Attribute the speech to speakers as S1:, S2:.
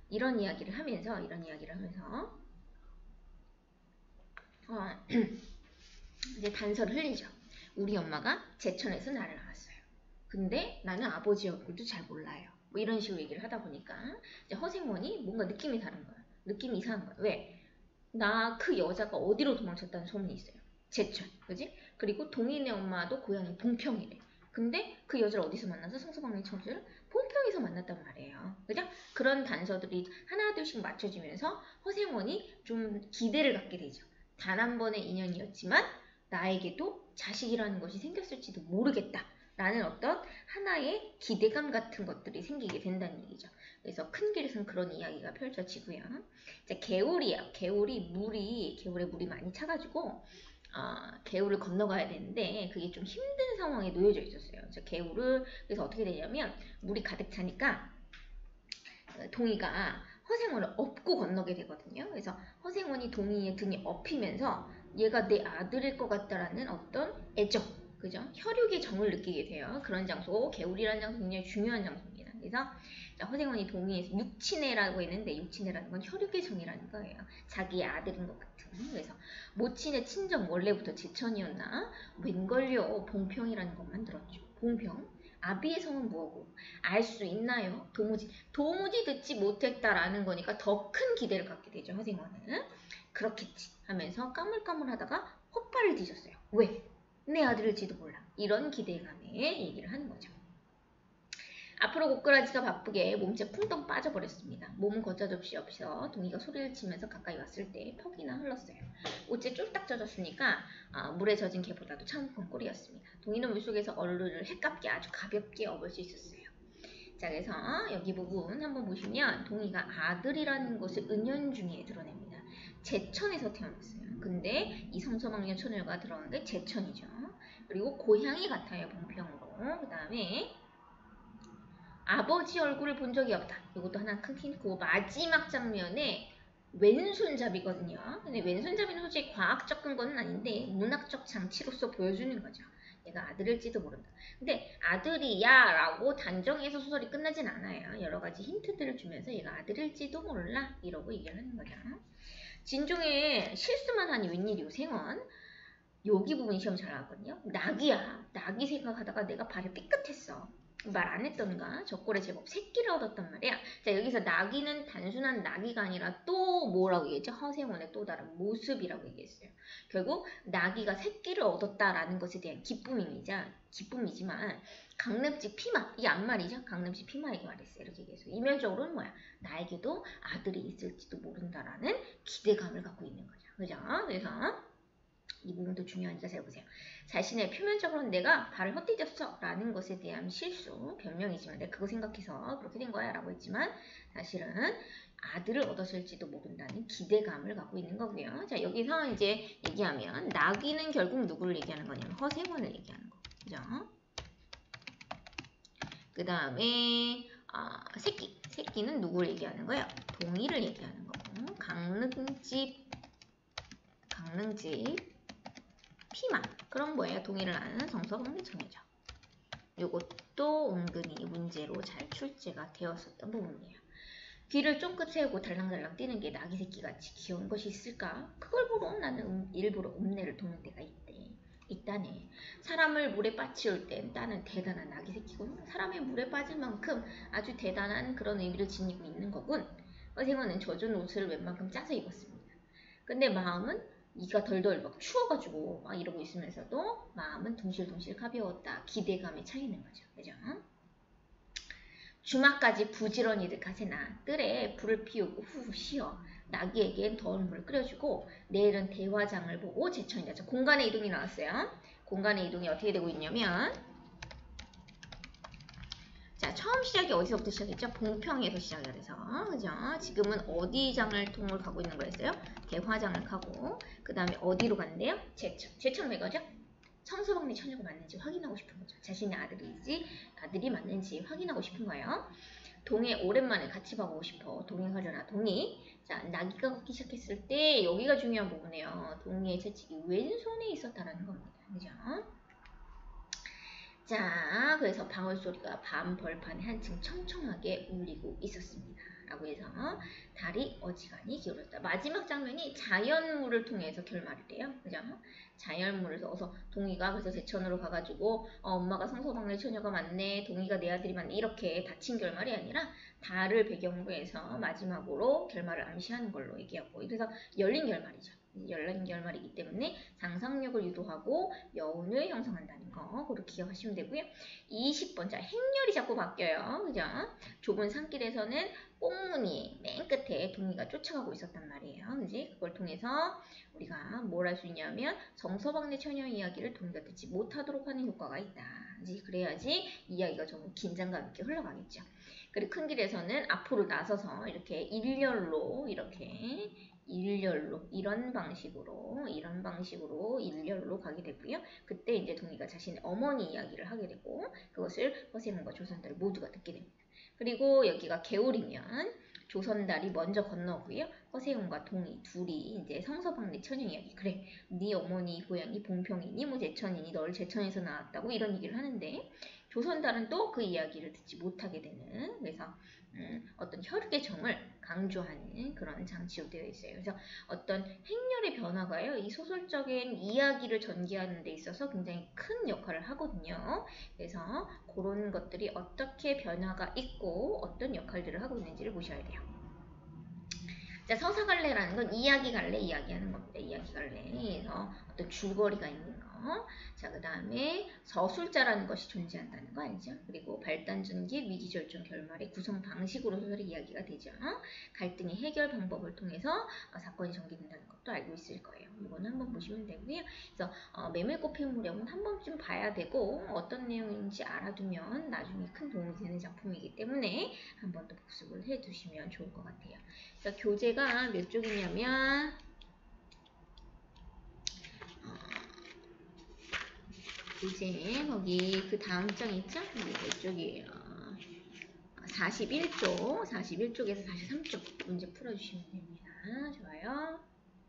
S1: 이런 이야기를 하면서 이제 단서를 흘리죠. 우리 엄마가 제천에서 나를 낳았어요. 근데 나는 아버지 얼굴도 잘 몰라요. 뭐 이런 식으로 얘기를 하다 보니까 이제 허생원이 뭔가 느낌이 다른 거야. 느낌이 이상한 거야. 왜? 나 그 여자가 어디로 도망쳤다는 소문이 있어요. 제천, 그지? 그리고 동인의 엄마도 고향이 봉평이래. 근데 그 여자를 어디서 만나서 성서방네 청주를 봉평에서 만났단 말이에요. 그죠? 그런 단서들이 하나둘씩 맞춰지면서 허생원이 좀 기대를 갖게 되죠. 단 한 번의 인연이었지만 나에게도 자식이라는 것이 생겼을지도 모르겠다. 라는 어떤 하나의 기대감 같은 것들이 생기게 된다는 얘기죠. 그래서 큰 길에서는 그런 이야기가 펼쳐지고요. 이제 개울이에요. 개울에 물이 많이 차가지고 개울을 건너가야 되는데 그게 좀 힘든 상황에 놓여져 있었어요. 그래서 어떻게 되냐면 물이 가득 차니까 동이가 허생원을 업고 건너게 되거든요. 그래서 허생원이 동이의 등에 업히면서 얘가 내 아들일 것 같다라는 어떤 애정, 그죠? 혈육의 정을 느끼게 돼요. 그런 장소, 개울이라는 장소 굉장히 중요한 장소입니다. 그래서 허생원이 동의해서 육친애라고 했는데 육친애라는 건 혈육의 정이라는 거예요. 자기의 아들인 것 같은. 그래서 모친의 친정 원래부터 제천이었나? 웬걸요 봉평이라는 것만 들었죠. 봉평. 아비의 성은 뭐고? 알 수 있나요? 도무지 듣지 못했다라는 거니까 더 큰 기대를 갖게 되죠. 허생원은. 그렇겠지 하면서 까물까물하다가 헛발을 뒤졌어요. 왜? 내 아들일지도 몰라. 이런 기대감에 얘기를 하는 거죠. 앞으로 고꾸라지가 바쁘게 몸째 풍덩 빠져버렸습니다. 몸은 걷잡없이 없어 동이가 소리를 치면서 가까이 왔을 때 퍽이나 흘렀어요. 옷에 쫄딱 젖었으니까 물에 젖은 개보다도 차가운 꼴이었습니다. 동이는 물속에서 얼룩을 해깝게 아주 가볍게 업을 수 있었어요. 자, 그래서 여기 부분 한번 보시면 동이가 아들이라는 것을 은연중에 드러냅니다. 제천에서 태어났어요. 근데 이 성서방녀 처녀가 들어간 게 제천이죠. 그리고 고향이 같아요. 봉평으로. 그 다음에 아버지 얼굴을 본 적이 없다. 이것도 하나 큰 힌트고 마지막 장면에 왼손잡이거든요. 근데 왼손잡이는 솔직히 과학적 근거는 아닌데 문학적 장치로서 보여주는 거죠. 얘가 아들일지도 모른다. 근데 아들이야 라고 단정해서 소설이 끝나진 않아요. 여러 가지 힌트들을 주면서 얘가 아들일지도 몰라 이러고 얘기를 하는 거죠. 진종에 실수만 하니 웬일이오 생원. 여기 부분이 시험 잘 나왔거든요. 낙이야. 낙이 생각하다가 내가 발을 삐끗했어. 말 안 했던가? 적골에 제법 새끼를 얻었단 말이야. 자, 여기서 낙이는 단순한 낙이가 아니라 또 뭐라고 얘기했죠? 허생원의 또 다른 모습이라고 얘기했어요. 결국 낙이가 새끼를 얻었다라는 것에 대한 기쁨이지만 강릉집 피마, 이게 앞말이죠? 강릉집 피마에게 말했어요. 이렇게 얘기해서 이면적으로는 뭐야? 나에게도 아들이 있을지도 모른다라는 기대감을 갖고 있는 거죠. 그죠? 그래서 이 부분도 중요하니까 잘 보세요. 자신의 표면적으로는 내가 발을 헛디뎠어 라는 것에 대한 실수, 변명이지만 내가 그거 생각해서 그렇게 된 거야 라고 했지만 사실은 아들을 얻었을지도 모른다는 기대감을 갖고 있는 거고요. 자, 여기서 이제 얘기하면 낙이는 결국 누구를 얘기하는 거냐면 허생원을 얘기하는 거. 그죠? 그 다음에 새끼는 누구를 얘기하는 거예요? 동이를 얘기하는 거고 강릉집 피마. 그런 거예요. 동의를 아는 성서방대청이죠. 이것도 은근히 문제로 잘 출제가 되었었던 부분이에요. 귀를 쫑긋 세우고 달랑달랑 뛰는 게 나귀 새끼같이 귀여운 것이 있을까? 그걸 보러 나는 일부러 읍내를 도는 데가 있다네. 사람을 물에 빠치울 땐 나는 대단한 나귀 새끼군. 사람이 물에 빠질 만큼 아주 대단한 그런 의미를 지니고 있는 거군. 허생원은 젖은 옷을 웬만큼 짜서 입었습니다. 근데 마음은 이가 덜덜 막 추워가지고 막 이러고 있으면서도 마음은 둥실둥실 가벼웠다. 기대감에 차이는 거죠. 그죠? 주막까지 부지런히들 가세나 뜰에 불을 피우고 후후 쉬어 나귀에겐 더운 물을 끓여주고 내일은 대화장을 보고 제천이다. 자, 공간의 이동이 나왔어요. 공간의 이동이 어떻게 되고 있냐면 자, 처음 시작이 어디서부터 시작했죠? 봉평에서 시작을 해서 그죠? 지금은 어디 장을 통으로 가고 있는 거였어요? 대화장을 가고 그 다음에 어디로 간대요? 제천 왜 가죠? 성서방네 처녀가 맞는지 확인하고 싶은 거죠. 자신의 아들이 맞는지 확인하고 싶은 거예요. 동해 오랜만에 같이 가보고 싶어. 동해 가려나 동해. 자, 나귀가 걷기 시작했을 때 여기가 중요한 부분이에요. 동해의 채찍이 왼손에 있었다라는 겁니다. 그죠? 자, 그래서 방울소리가 밤 벌판에 한층 청청하게 울리고 있었습니다. 라고 해서 달이 어지간히 기울었다. 마지막 장면이 자연물을 통해서 결말이 돼요. 그죠? 자연물을 넣어서 동이가 그래서 제천으로 가가지고 엄마가 성서방네 처녀가 맞네, 동이가 내 아들이 맞네, 이렇게 다친 결말이 아니라 달을 배경으로 해서 마지막으로 결말을 암시하는 걸로 얘기하고, 그래서 열린 결말이죠. 열린 결말이기 때문에 상상력을 유도하고 여운을 형성한다는 거 그렇게 기억하시면 되고요. 20번, 자, 행렬이 자꾸 바뀌어요. 그죠? 좁은 산길에서는 꽁무니 맨 끝에 동이가 쫓아가고 있었단 말이에요. 그지? 그걸 통해서 우리가 뭘 할 수 있냐면 정서방네 처녀 이야기를 동이가 듣지 못하도록 하는 효과가 있다. 그지? 그래야지 이야기가 좀 긴장감 있게 흘러가겠죠. 그리고 큰 길에서는 앞으로 나서서 이렇게 일렬로 이런 방식으로 일렬로 가게 되고요. 그때 이제 동이가 자신의 어머니 이야기를 하게 되고 그것을 허세문과 조선달 모두가 듣게 됩니다. 그리고 여기가 개울이면 조선달이 먼저 건너고요. 허세웅과 동이 둘이 이제 성서방네 처녀 이야기, 그래 네 어머니 고향이 봉평이니 뭐 제천이니 널 제천에서 나왔다고 이런 얘기를 하는데 조선달은 또 그 이야기를 듣지 못하게 되는, 그래서 어떤 혈육의 정을 강조하는 그런 장치로 되어 있어요. 그래서 어떤 행렬의 변화가요, 이 소설적인 이야기를 전개하는 데 있어서 굉장히 큰 역할을 하거든요. 그래서 그런 것들이 어떻게 변화가 있고 어떤 역할들을 하고 있는지를 보셔야 돼요. 자, 서사갈래라는 건 이야기갈래 이야기하는 겁니다. 이야기갈래. 그래서 어떤 줄거리가 있는 거. 자, 그 다음에 서술자라는 것이 존재한다는 거 알죠? 그리고 발단전개, 위기절정 결말의 구성 방식으로 소설의 이야기가 되죠. 갈등의 해결 방법을 통해서 사건이 전개된다는 것도 알고 있을 거예요. 이거는 한번 보시면 되고요. 그래서 메밀꽃 무렵은 한 번쯤 봐야 되고 어떤 내용인지 알아두면 나중에 큰 도움이 되는 작품이기 때문에 한 번 더 복습을 해두시면 좋을 것 같아요. 그래서 교재가 몇 쪽이냐면 교재 거기 그 다음 장 있죠? 이게 몇 쪽이에요? 41쪽, 41쪽에서 43쪽 문제 풀어주시면 됩니다. 좋아요.